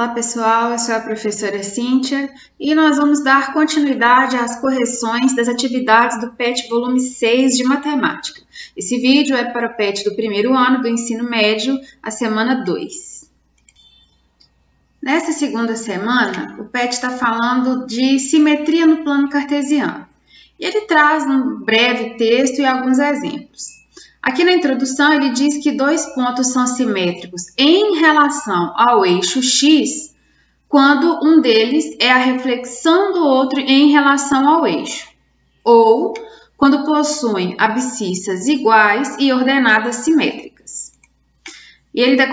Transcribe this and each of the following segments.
Olá pessoal, eu sou a professora Cíntia e nós vamos dar continuidade às correções das atividades do PET volume 6 de matemática. Esse vídeo é para o PET do primeiro ano do ensino médio, a semana 2. Nessa segunda semana, o PET está falando de simetria no plano cartesiano. E ele traz um breve texto e alguns exemplos. Aqui na introdução ele diz que dois pontos são simétricos em relação ao eixo x quando um deles é a reflexão do outro em relação ao eixo, ou quando possuem abscissas iguais e ordenadas simétricas. E ele dá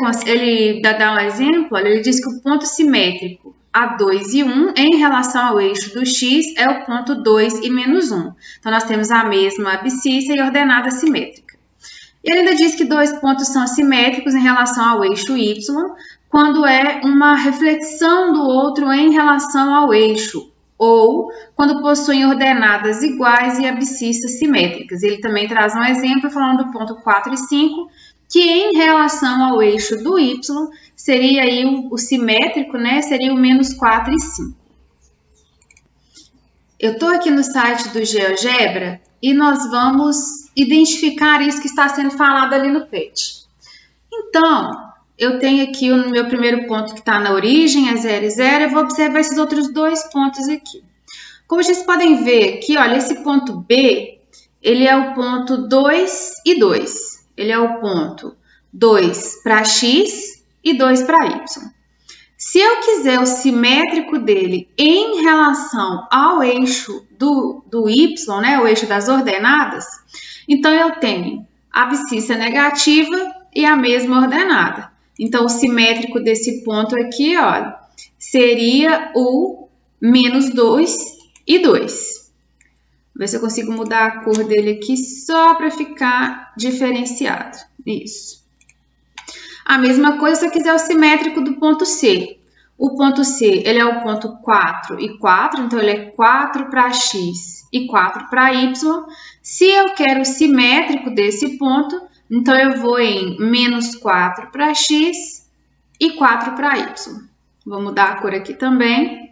um exemplo, olha, ele diz que o ponto simétrico A2 e 1 em relação ao eixo do x é o ponto 2 e menos 1. Então, nós temos a mesma abscissa e ordenada simétrica. E ele ainda diz que dois pontos são simétricos em relação ao eixo y, quando é uma reflexão do outro em relação ao eixo, ou quando possuem ordenadas iguais e abscissas simétricas. Ele também traz um exemplo falando do ponto 4 e 5, que em relação ao eixo do y seria aí o simétrico, né? Seria o menos 4 e 5. Eu estou aqui no site do GeoGebra e nós vamos identificar isso que está sendo falado ali no PET. Então, eu tenho aqui o meu primeiro ponto que está na origem, é 0 e 0, eu vou observar esses outros dois pontos aqui. Como vocês podem ver aqui, olha, esse ponto B, ele é o ponto 2 e 2. Ele é o ponto 2 para x e 2 para y. Se eu quiser o simétrico dele em relação ao eixo do y, né, o eixo das ordenadas, então eu tenho a abscissa negativa e a mesma ordenada. Então, o simétrico desse ponto aqui, olha, seria o menos 2 e 2. Vou ver se eu consigo mudar a cor dele aqui só para ficar diferenciado. Isso. A mesma coisa se eu quiser o simétrico do ponto C. O ponto C, ele é o ponto 4 e 4, então ele é 4 para x e 4 para y. Se eu quero o simétrico desse ponto, então eu vou em menos 4 para x e 4 para y. Vou mudar a cor aqui também.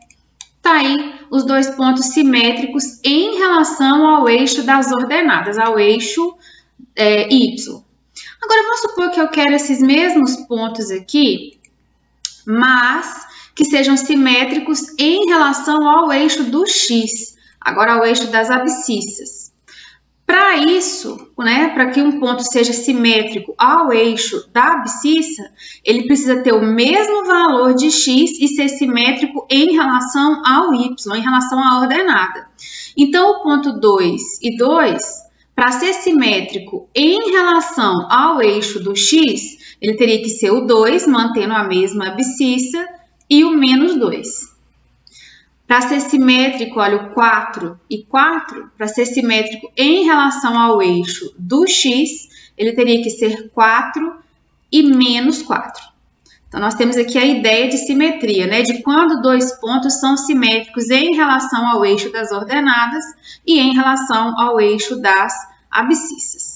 Tá aí os dois pontos simétricos em relação ao eixo das ordenadas, ao eixo y. Agora, vamos supor que eu quero esses mesmos pontos aqui, mas que sejam simétricos em relação ao eixo do x, agora ao eixo das abscissas. Para isso, né, para que um ponto seja simétrico ao eixo da abscissa, ele precisa ter o mesmo valor de x e ser simétrico em relação ao y, em relação à ordenada. Então, o ponto 2 e 2, para ser simétrico em relação ao eixo do x, ele teria que ser o 2, mantendo a mesma abscissa, e o menos 2. Para ser simétrico, olha, o 4 e 4, para ser simétrico em relação ao eixo do x, ele teria que ser 4 e menos 4. Então, nós temos aqui a ideia de simetria, né? De quando dois pontos são simétricos em relação ao eixo das ordenadas e em relação ao eixo das abscissas.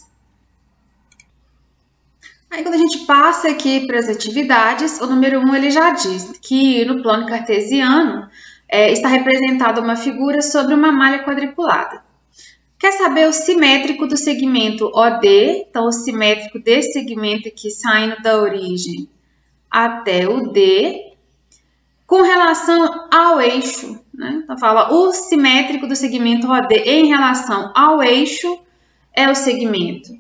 Aí, quando a gente passa aqui para as atividades, o número 1 ele já diz que no plano cartesiano está representada uma figura sobre uma malha quadriculada. Quer saber o simétrico do segmento OD? Então, o simétrico desse segmento aqui saindo da origem até o D, com relação ao eixo, né? Então, fala o simétrico do segmento OD em relação ao eixo é o segmento.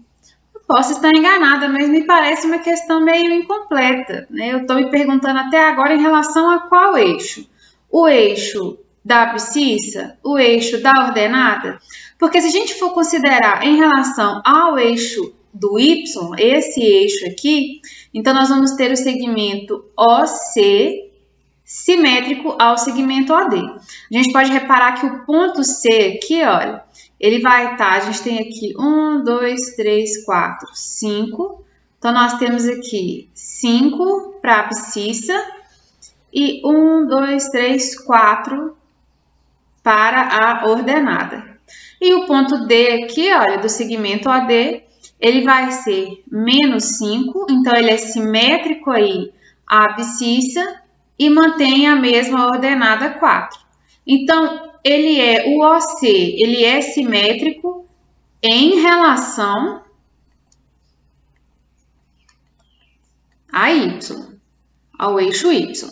Posso estar enganada, mas me parece uma questão meio incompleta, né? Eu estou me perguntando até agora em relação a qual eixo? O eixo da abscissa? O eixo da ordenada? Porque se a gente for considerar em relação ao eixo do y, esse eixo aqui, então nós vamos ter o segmento OC simétrico ao segmento OD. A gente pode reparar que o ponto C aqui, olha, ele vai estar, a gente tem aqui 1, 2, 3, 4, 5. Então, nós temos aqui 5 para a abscissa e 1, 2, 3, 4 para a ordenada. E o ponto D aqui, olha, do segmento OD, ele vai ser menos 5, então ele é simétrico aí à abscissa e mantém a mesma ordenada 4. Então, o OC, ele é simétrico em relação a Y, ao eixo Y.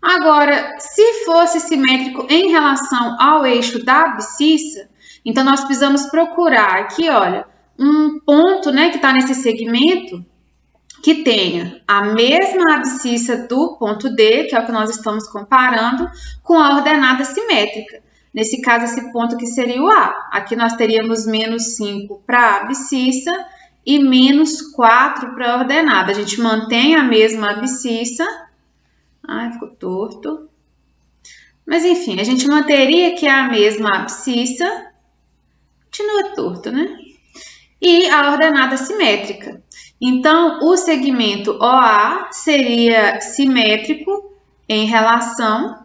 Agora, se fosse simétrico em relação ao eixo da abscissa, então nós precisamos procurar aqui, olha, um ponto, né, que está nesse segmento que tenha a mesma abscissa do ponto D, que é o que nós estamos comparando, com a ordenada simétrica. Nesse caso, esse ponto aqui seria o A. Aqui nós teríamos menos 5 para a abscissa e menos 4 para a ordenada. A gente mantém a mesma abscissa. Ai, ficou torto. Mas, enfim, a gente manteria aqui a mesma abscissa. Continua torto, né? E a ordenada simétrica. Então, o segmento OA seria simétrico em relação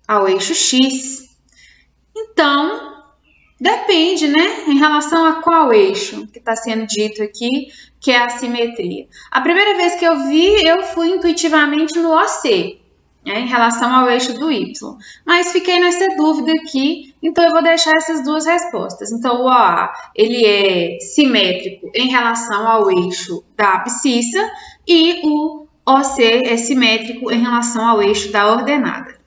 ao eixo X. Então, depende, né? Em relação a qual eixo que está sendo dito aqui, que é a simetria. A primeira vez que eu vi, eu fui intuitivamente no OC, né, em relação ao eixo do Y. Mas fiquei nessa dúvida aqui, então eu vou deixar essas duas respostas. Então, o OA, ele é simétrico em relação ao eixo da abscissa e o OC é simétrico em relação ao eixo da ordenada.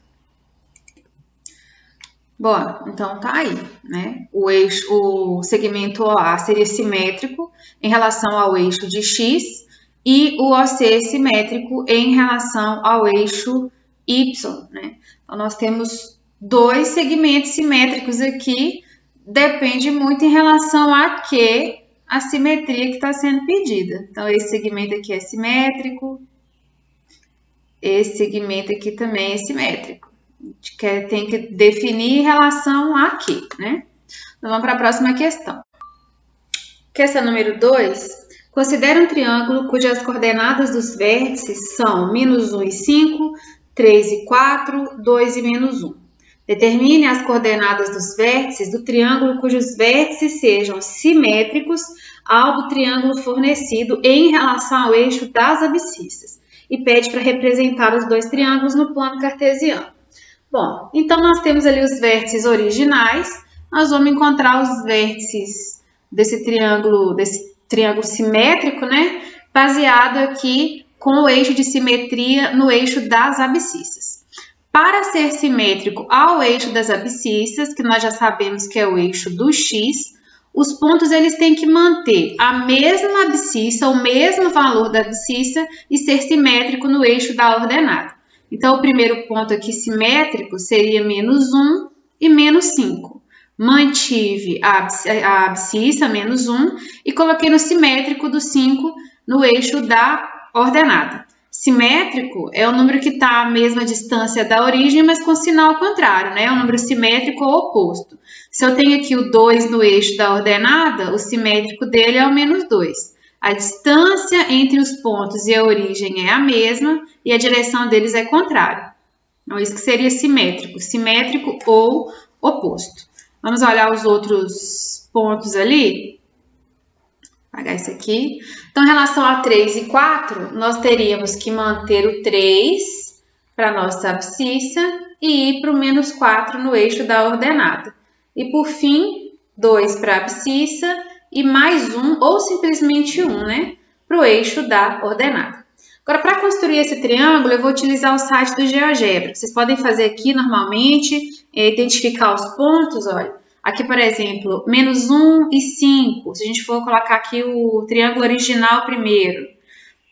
Bom, então tá aí, né? O segmento OA seria simétrico em relação ao eixo de X e o OC é simétrico em relação ao eixo Y, né? Então, nós temos dois segmentos simétricos aqui, depende muito em relação a que a simetria que está sendo pedida. Então, esse segmento aqui é simétrico, esse segmento aqui também é simétrico. A gente tem que definir em relação a quê, né? Então, vamos para a próxima questão. Questão número 2. Considere um triângulo cujas coordenadas dos vértices são -1 e 5, 3 e 4, 2 e -1. Determine as coordenadas dos vértices do triângulo cujos vértices sejam simétricos ao do triângulo fornecido em relação ao eixo das abscissas. E pede para representar os dois triângulos no plano cartesiano. Bom, então nós temos ali os vértices originais. Nós vamos encontrar os vértices desse triângulo simétrico, né? Baseado aqui com o eixo de simetria no eixo das abscissas. Para ser simétrico ao eixo das abscissas, que nós já sabemos que é o eixo do X, os pontos eles têm que manter a mesma abscissa, o mesmo valor da abscissa e ser simétrico no eixo da ordenada. Então, o primeiro ponto aqui simétrico seria -1 e -5. Mantive a abscissa, -1, e coloquei no simétrico do 5 no eixo da ordenada. Simétrico é o número que está à mesma distância da origem, mas com sinal contrário, né? É um número simétrico ou oposto. Se eu tenho aqui o 2 no eixo da ordenada, o simétrico dele é o -2. A distância entre os pontos e a origem é a mesma e a direção deles é contrária. Então, isso que seria simétrico ou oposto. Vamos olhar os outros pontos ali. Vou apagar isso aqui. Então, em relação a 3 e 4, nós teríamos que manter o 3 para a nossa abscissa e ir para o -4 no eixo da ordenada. E, por fim, 2 para a abscissa e mais 1, ou simplesmente 1, né, para o eixo da ordenada. Agora, para construir esse triângulo, eu vou utilizar o site do GeoGebra. Vocês podem fazer aqui normalmente, identificar os pontos, olha. Aqui, por exemplo, -1 e 5. Se a gente for colocar aqui o triângulo original primeiro.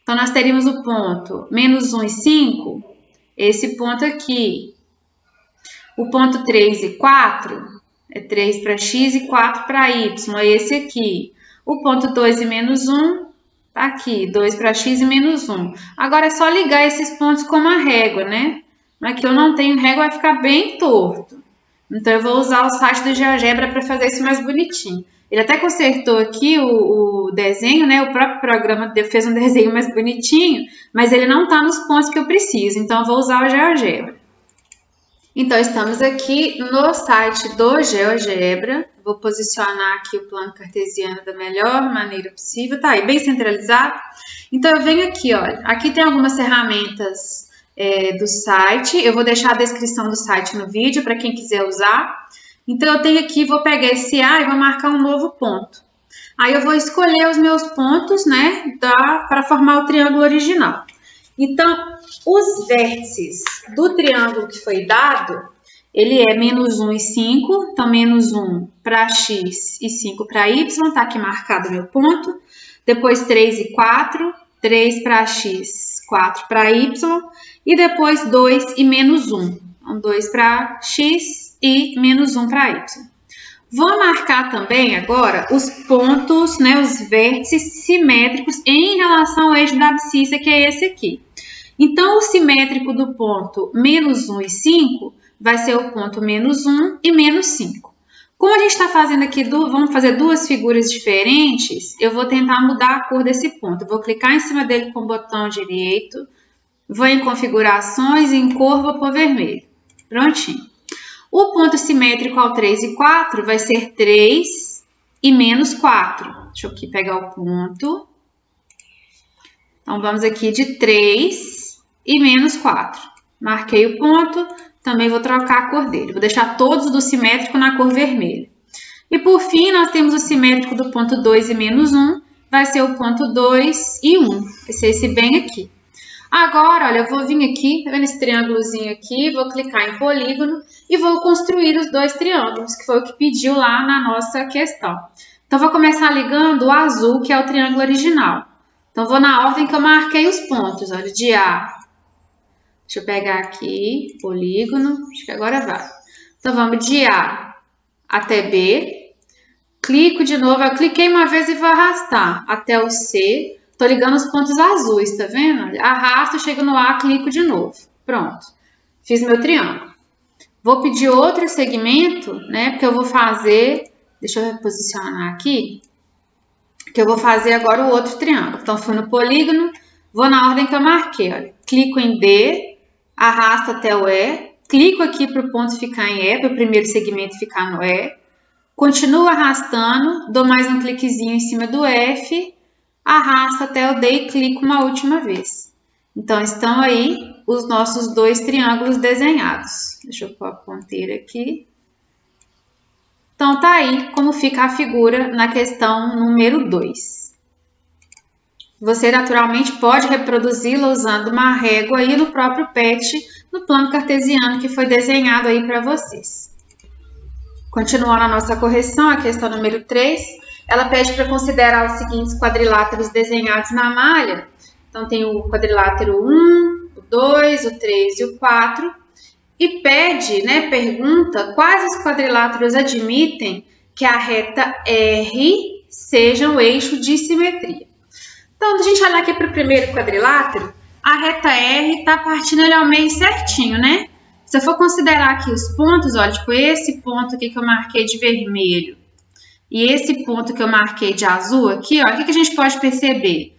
Então, nós teríamos o ponto -1 e 5, esse ponto aqui. O ponto 3 e 4... é 3 para X e 4 para Y, é esse aqui. O ponto 2 e -1, tá aqui, 2 para X e -1. Agora é só ligar esses pontos com uma régua, né? Aqui eu não tenho régua, vai ficar bem torto. Então eu vou usar o site do GeoGebra para fazer isso mais bonitinho. Ele até consertou aqui o desenho, né? O próprio programa fez um desenho mais bonitinho, mas ele não está nos pontos que eu preciso, então eu vou usar o GeoGebra. Então, estamos aqui no site do GeoGebra. Vou posicionar aqui o plano cartesiano da melhor maneira possível. Tá aí, bem centralizado. Então, eu venho aqui, olha. Aqui tem algumas ferramentas do site. Eu vou deixar a descrição do site no vídeo para quem quiser usar. Então, eu tenho aqui, vou pegar esse A e vou marcar um novo ponto. Aí, eu vou escolher os meus pontos, né, para formar o triângulo original. Então, os vértices do triângulo que foi dado, ele é -1 e 5. Então, -1 para x e 5 para y. Está aqui marcado o meu ponto. Depois, 3 e 4. 3 para x, 4 para y. E depois, 2 e -1. Então, 2 para x e -1 para y. Vou marcar também agora os pontos, né, os vértices simétricos em relação ao eixo da abscissa, que é esse aqui. Então, o simétrico do ponto -1 e 5 vai ser o ponto -1 e -5. Como a gente está fazendo aqui, vamos fazer duas figuras diferentes, eu vou tentar mudar a cor desse ponto. Eu vou clicar em cima dele com o botão direito, vou em configurações, em cor, vou pôr vermelho. Prontinho. O ponto simétrico ao 3 e 4 vai ser 3 e -4. Deixa eu aqui pegar o ponto. Então, vamos aqui de 3 e -4. Marquei o ponto, também vou trocar a cor dele. Vou deixar todos do simétrico na cor vermelha. E por fim, nós temos o simétrico do ponto 2 e -1, vai ser o ponto 2 e 1. Vai ser esse bem aqui. Agora, olha, eu vou vir aqui, tá vendo esse triângulozinho aqui? Vou clicar em polígono e vou construir os dois triângulos, que foi o que pediu lá na nossa questão. Então, vou começar ligando o azul, que é o triângulo original. Então, vou na ordem que eu marquei os pontos, olha, de A. Deixa eu pegar aqui, polígono, acho que agora vai. Então, vamos de A até B. Clico de novo, eu cliquei uma vez e vou arrastar até o C. Tô ligando os pontos azuis, tá vendo? Arrasto, chego no A, clico de novo. Pronto, fiz meu triângulo. Vou pedir outro segmento, né, porque eu vou fazer, deixa eu reposicionar aqui, que eu vou fazer agora o outro triângulo. Então, fui no polígono, vou na ordem que eu marquei, olha. Clico em D, arrasto até o E, clico aqui para o ponto ficar em E, para o primeiro segmento ficar no E, continuo arrastando, dou mais um cliquezinho em cima do F, arrasto até o D e clico uma última vez. Então, estão aí os nossos dois triângulos desenhados. Deixa eu pôr a ponteira aqui. Então, tá aí como fica a figura na questão número 2. Você, naturalmente, pode reproduzi-la usando uma régua aí no próprio PET, no plano cartesiano que foi desenhado aí para vocês. Continuando a nossa correção, a questão número 3, ela pede para considerar os seguintes quadriláteros desenhados na malha. Então, tem o quadrilátero 1, o 2, o 3 e o 4. E pede, né, pergunta quais os quadriláteros admitem que a reta R seja o eixo de simetria. Então, se a gente olhar aqui para o primeiro quadrilátero, a reta R está partindo ele ao meio certinho, né? Se eu for considerar aqui os pontos, olha, tipo esse ponto aqui que eu marquei de vermelho e esse ponto que eu marquei de azul aqui, ó, o que a gente pode perceber?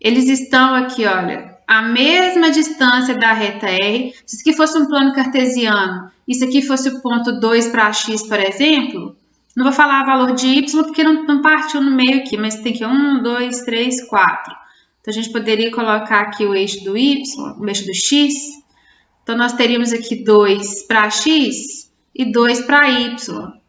Eles estão aqui, olha, a mesma distância da reta R. Se isso aqui fosse um plano cartesiano, isso aqui fosse o ponto 2 para x, por exemplo, não vou falar valor de y porque não partiu no meio aqui, mas tem que 1, 2, 3, 4. Então, a gente poderia colocar aqui o eixo do y, o eixo do x. Então, nós teríamos aqui 2 para x e 2 para y.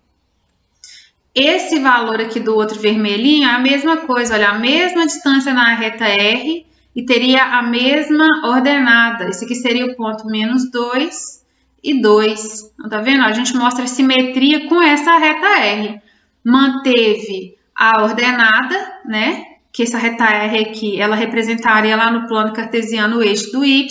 Esse valor aqui do outro vermelhinho é a mesma coisa, olha, a mesma distância na reta R e teria a mesma ordenada. Esse aqui seria o ponto -2 e 2. Então, tá vendo? A gente mostra a simetria com essa reta R. Manteve a ordenada, né? Que essa reta R aqui, ela representaria lá no plano cartesiano o eixo do y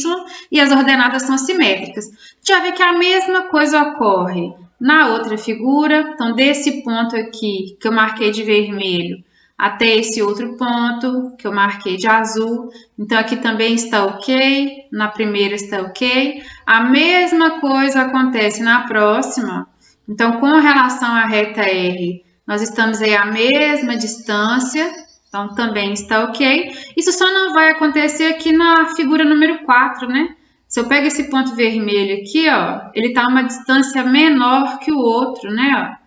e as ordenadas são simétricas. Já vê que a mesma coisa ocorre na outra figura. Então, desse ponto aqui que eu marquei de vermelho até esse outro ponto que eu marquei de azul. Então, aqui também está ok, na primeira está ok. A mesma coisa acontece na próxima. Então, com relação à reta R, nós estamos aí à mesma distância. Então, também está ok. Isso só não vai acontecer aqui na figura número 4, né? Se eu pego esse ponto vermelho aqui, ó, ele está a uma distância menor que o outro, né? Ó.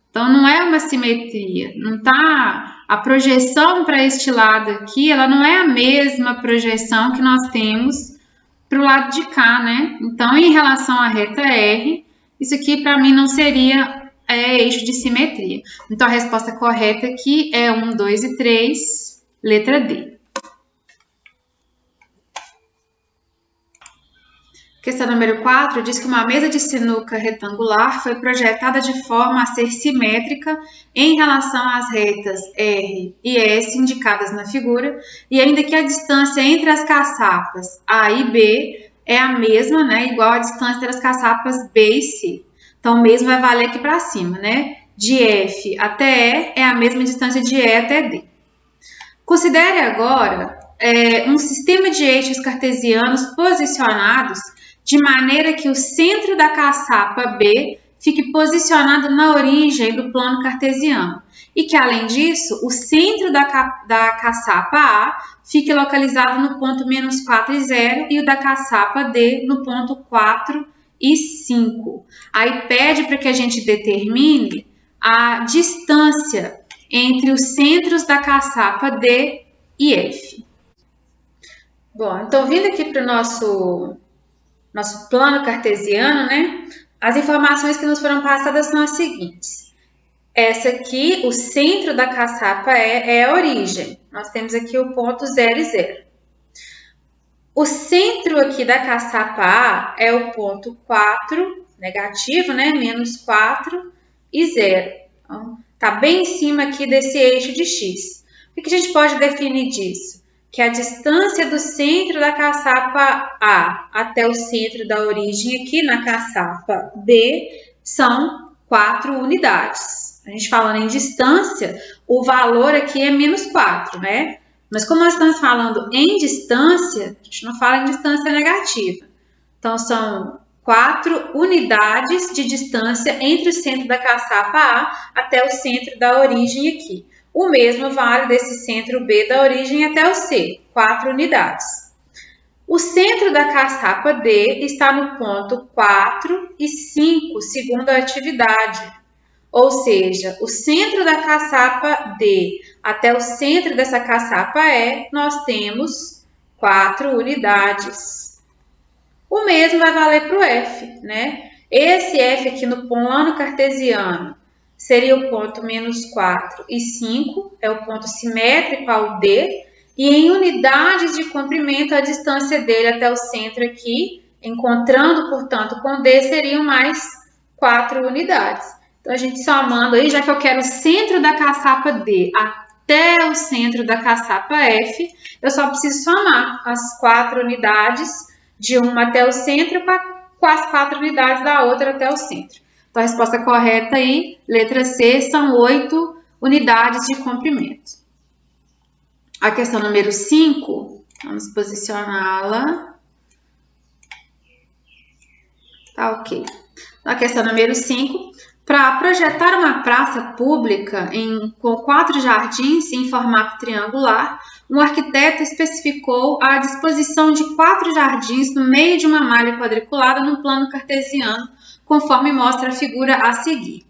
Então, não é uma simetria. Não tá... A projeção para este lado aqui, ela não é a mesma projeção que nós temos para o lado de cá, né? Então, em relação à reta R, isso aqui para mim não seria eixo de simetria. Então, a resposta correta aqui é 1, 2 e 3, letra D. Questão número 4 diz que uma mesa de sinuca retangular foi projetada de forma a ser simétrica em relação às retas R e S indicadas na figura, e ainda que a distância entre as caçapas A e B é a mesma, né, igual à distância entre as caçapas B e C. Então, o mesmo vai valer aqui para cima, né? De F até E é a mesma distância de E até D. Considere agora um sistema de eixos cartesianos posicionados de maneira que o centro da caçapa B fique posicionado na origem do plano cartesiano e que, além disso, o centro da caçapa A fique localizado no ponto -4 e 0 e o da caçapa D no ponto 4 e 5. Aí pede para que a gente determine a distância entre os centros da caçapa D e F. Bom, então vindo aqui para o nosso plano cartesiano, né? As informações que nos foram passadas são as seguintes. Essa aqui, o centro da caçapa é a origem. Nós temos aqui o ponto 0 e 0. O centro aqui da caçapa A é o ponto 4, negativo, né? -4 e 0. Então, tá bem em cima aqui desse eixo de X. O que a gente pode definir disso? Que a distância do centro da caçapa A até o centro da origem aqui na caçapa B são 4 unidades. A gente falando em distância, o valor aqui é -4, né? Mas como nós estamos falando em distância, a gente não fala em distância negativa. Então, são 4 unidades de distância entre o centro da caçapa A até o centro da origem aqui. O mesmo vale desse centro B da origem até o C, 4 unidades. O centro da caçapa D está no ponto 4 e 5, segundo a atividade. Ou seja, o centro da caçapa D até o centro dessa caçapa E, nós temos 4 unidades. O mesmo vai valer para o F, né? Esse F aqui no plano cartesiano seria o ponto -4 e 5, é o ponto simétrico ao D, e em unidades de comprimento, a distância dele até o centro aqui, encontrando, portanto, com D, seriam mais 4 unidades. Então, a gente somando aí, já que eu quero o centro da caçapa D até o centro da caçapa F, eu só preciso somar as 4 unidades de uma até o centro com as 4 unidades da outra até o centro. Então, a resposta correta aí, letra C, são 8 unidades de comprimento. A questão número 5, vamos posicioná-la. Tá ok. A questão número 5, para projetar uma praça pública com 4 jardins em formato triangular, um arquiteto especificou a disposição de 4 jardins no meio de uma malha quadriculada no plano cartesiano, conforme mostra a figura a seguir.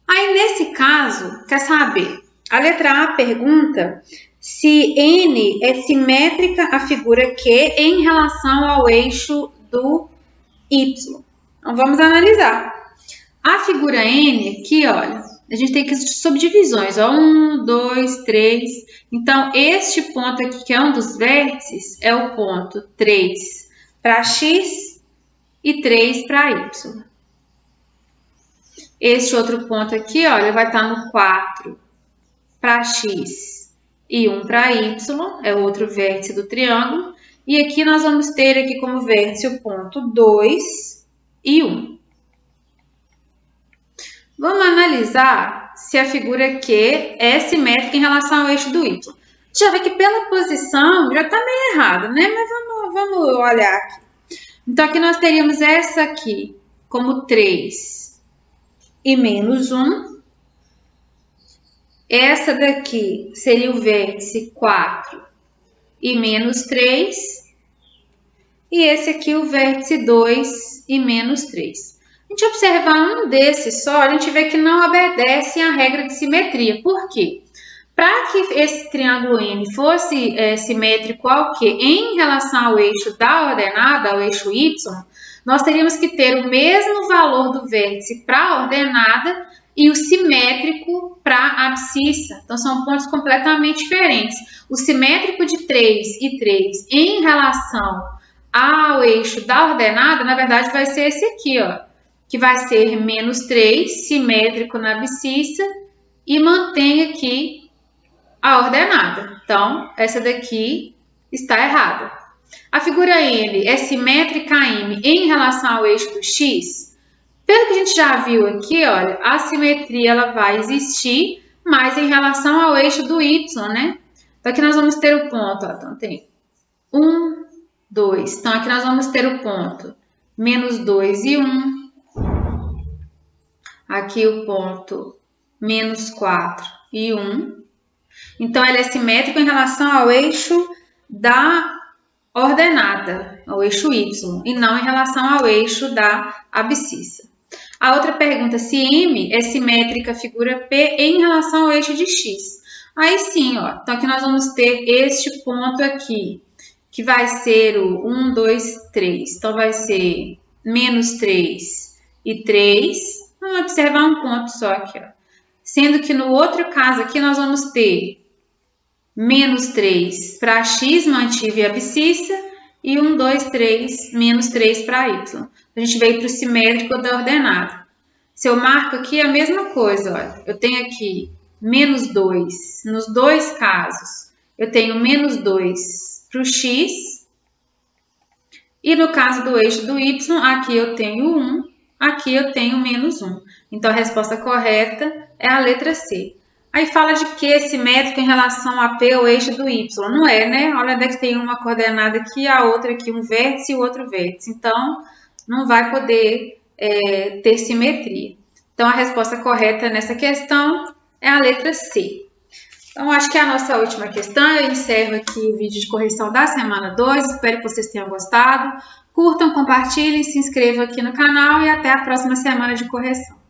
Aí, nesse caso, quer saber? A letra A pergunta se N é simétrica à figura Q em relação ao eixo do Y. Então, vamos analisar. A figura N aqui, olha, a gente tem aqui subdivisões, ó, 1, 2, 3. Então, este ponto aqui, que é um dos vértices, é o ponto 3 para X e 3 para Y. Este outro ponto aqui, olha, vai estar no 4 para X e 1 para Y, é o outro vértice do triângulo. E aqui nós vamos ter aqui como vértice o ponto 2 e 1. Vamos analisar se a figura Q é simétrica em relação ao eixo do Y. Já vê que pela posição já está meio errado, né? Mas vamos olhar aqui. Então, aqui nós teríamos essa aqui como 3 e -1. Essa daqui seria o vértice 4 e -3. e esse aqui o vértice 2 e menos 3. A gente observar um desses só, a gente vê que não obedece à regra de simetria. Por quê? Para que esse triângulo N fosse simétrico ao quê? Em relação ao eixo da ordenada, ao eixo Y, nós teríamos que ter o mesmo valor do vértice para a ordenada e o simétrico para a abscissa. Então, são pontos completamente diferentes. O simétrico de 3 e 3 em relação ao eixo da ordenada, na verdade, vai ser esse aqui, ó, que vai ser menos 3, simétrico na abscissa, e mantém aqui a ordenada. Então, essa daqui está errada. A figura N é simétrica a M em relação ao eixo do X? Pelo que a gente já viu aqui, olha, a simetria ela vai existir, mas em relação ao eixo do Y, né? Então, aqui nós vamos ter o ponto, ó, então tem 1, 2. Então, aqui nós vamos ter o ponto menos 2 e 1. Aqui o ponto menos 4 e 1. Então, ele é simétrico em relação ao eixo da ordenada, ao eixo Y, e não em relação ao eixo da abscissa. A outra pergunta, se M é simétrica à figura P em relação ao eixo de X. Aí sim, ó, então aqui nós vamos ter este ponto aqui, que vai ser o 1, 2, 3. Então, vai ser menos 3 e 3. Vamos observar um ponto só aqui, ó. Sendo que no outro caso aqui nós vamos ter menos 3 para x, mantive a abscissa, e 1, 2, 3, menos 3 para y. A gente veio para o simétrico da ordenada. Se eu marco aqui a mesma coisa, olha, eu tenho aqui menos 2. Nos dois casos, eu tenho menos 2 para o x, e no caso do eixo do y, aqui eu tenho 1, aqui eu tenho menos 1. Então, a resposta correta é a letra C. Aí fala de que simétrico em relação a P, o eixo do Y. Não é, né? Olha onde é que tem uma coordenada aqui, a outra aqui, um vértice e o outro vértice. Então, não vai poder ter simetria. Então, a resposta correta nessa questão é a letra C. Então, acho que é a nossa última questão. Eu encerro aqui o vídeo de correção da semana 2. Espero que vocês tenham gostado. Curtam, compartilhem, se inscrevam aqui no canal e até a próxima semana de correção.